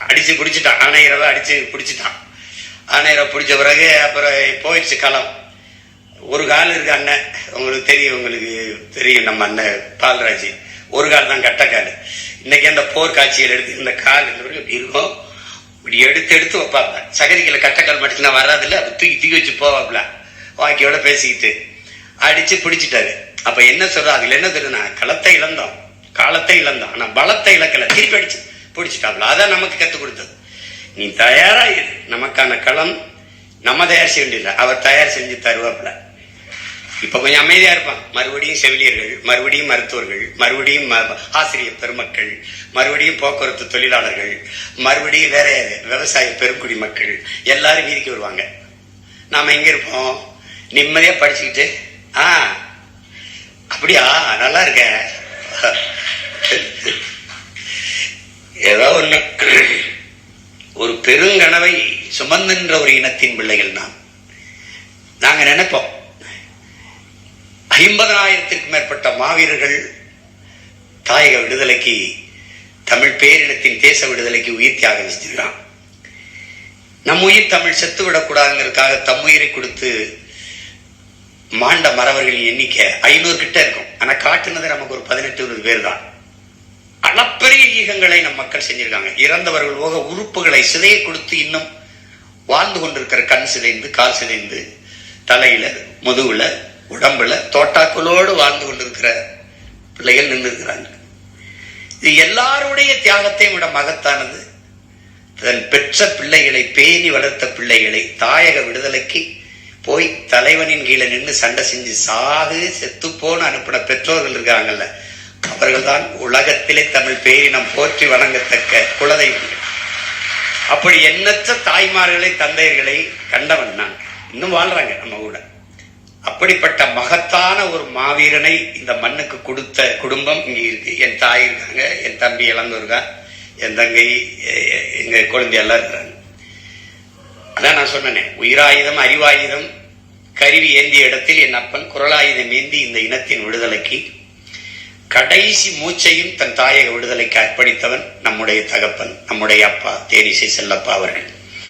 அடிச்சு பிடிச்சிட்டான். ஆணையரவை அடிச்சு பிடிச்சிட்டான். ஆணையரை பிடிச்ச பிறகு அப்புறம் போயிடுச்சு களம். ஒரு கால் இருக்கு அண்ணன், உங்களுக்கு தெரியும் நம்ம அண்ணன் பால்ராஜ் ஒரு கால் தான், கட்டக்கால். இன்னைக்கு அந்த போர் காட்சிகள் எடுத்து இந்த கால் இப்படி இருக்கும், இப்படி எடுத்து வைப்பாங்க. சகதிகளை கட்டக்கால் மட்டும் வராதுல்ல, அது தூக்கி வச்சு போவாப்ல வாக்கியோட பேசிக்கிட்டு அடிச்சு பிடிச்சிட்டாரு. அப்ப என்ன சொல்ற, அதுல என்ன தெரியுதுன்னா, களத்தை இழந்தோம், காலத்தை இழந்தோம், ஆனா பலத்தை இழக்கல, திருப்பி அடிச்சு பிடிச்சிட்டாப்ல. அதான் நமக்கு கத்துக் கொடுத்தது. நீ தயாராயிரு, நமக்கான களம் நம்ம தயார் செய்ய வேண்டியதில்லை, அவர் தயார் செஞ்சு தருவாப்ல. இப்ப கொஞ்சம் அமைதியா இருப்பான். மறுபடியும் செவிலியர்கள், மறுபடியும் மருத்துவர்கள், மறுபடியும் ஆசிரியர் பெருமக்கள், மறுபடியும் போக்குவரத்து தொழிலாளர்கள், மறுபடியும் வேற விவசாய பெருங்குடி மக்கள் எல்லாரும் வீதிக்கு வருவாங்க. நாம எங்க இருப்போம், நிம்மதியா படிச்சுக்கிட்டு அப்படியா நல்லா இருக்க ஏதோ ஒண்ணு. ஒரு பெருங்கனவை சுமந்துன்ற ஒரு இனத்தின் பிள்ளைகள் நாங்க நினைப்போம். 50,000த்திற்கும் மேற்பட்ட மாவீரர்கள் தாயக விடுதலைக்கு, தமிழ் பேரினத்தின் தேச விடுதலைக்கு உயிர் தியாகம் செஞ்சிருக்கான். நம் உயிர் தமிழ் செத்து விடக்கூடாதுங்கிறதுக்காக தம் உயிரை கொடுத்து மாண்ட மறவர்களின் எண்ணிக்கை 500 கிட்ட இருக்கும். ஆனா காட்டுனது நமக்கு ஒரு 18-20 பேர் தான். அளப்பரிய ஈகங்களை நம் மக்கள் செஞ்சிருக்காங்க. இறந்தவர்கள் போக உறுப்புகளை சிதையை கொடுத்து இன்னும் வாழ்ந்து கொண்டிருக்கிற கண் சிதைந்து, கால் சிதைந்து, தலையில, முதுகுல, உடம்புல தோட்டாக்களோடு வாழ்ந்து கொண்டிருக்கிற பிள்ளைகள் நின்று இருக்கிறாங்க. இது எல்லாருடைய தியாகத்தையும் விட மகத்தானது, தன் பெற்ற பிள்ளைகளை, பேணி வளர்த்த பிள்ளைகளை தாயக விடுதலைக்கு போய் தலைவனின் கீழே நின்று சண்டை செஞ்சு சாகு செத்துப்போன்னு அனுப்பின பெற்றோர்கள் இருக்காங்கல்ல, அவர்கள் தான் உலகத்திலே தமிழ் பேரினம் போற்றி வணங்கத்தக்க குலதெய்வங்கள். அப்படி எண்ணற்ற தாய்மார்களை, தந்தையர்களை கண்டவன் நான். இன்னும் வாழ்றாங்க நம்ம கூட. அப்படிப்பட்ட மகத்தான ஒரு மாவீரனை இந்த மண்ணுக்கு கொடுத்த குடும்பம் இங்க இருக்கு. என் தாய் இருக்காங்க, என் தம்பி இளந்தூர்கான், என் தங்கை, எங்க குழந்தை எல்லாம் இருக்கிறாங்க. அதான் நான் சொன்னேன், உயிராயுதம் அறிவாயுதம் கருவி ஏந்திய இடத்தில் என் அப்பன் குரலாயுதம் ஏந்தி இந்த இனத்தின் விடுதலைக்கு கடைசி மூச்சையும் தன் தாயக விடுதலைக்கு அர்ப்பணித்தவன் நம்முடைய தகப்பன், நம்முடைய அப்பா தேனிசை செல்லப்பா அவர்கள்.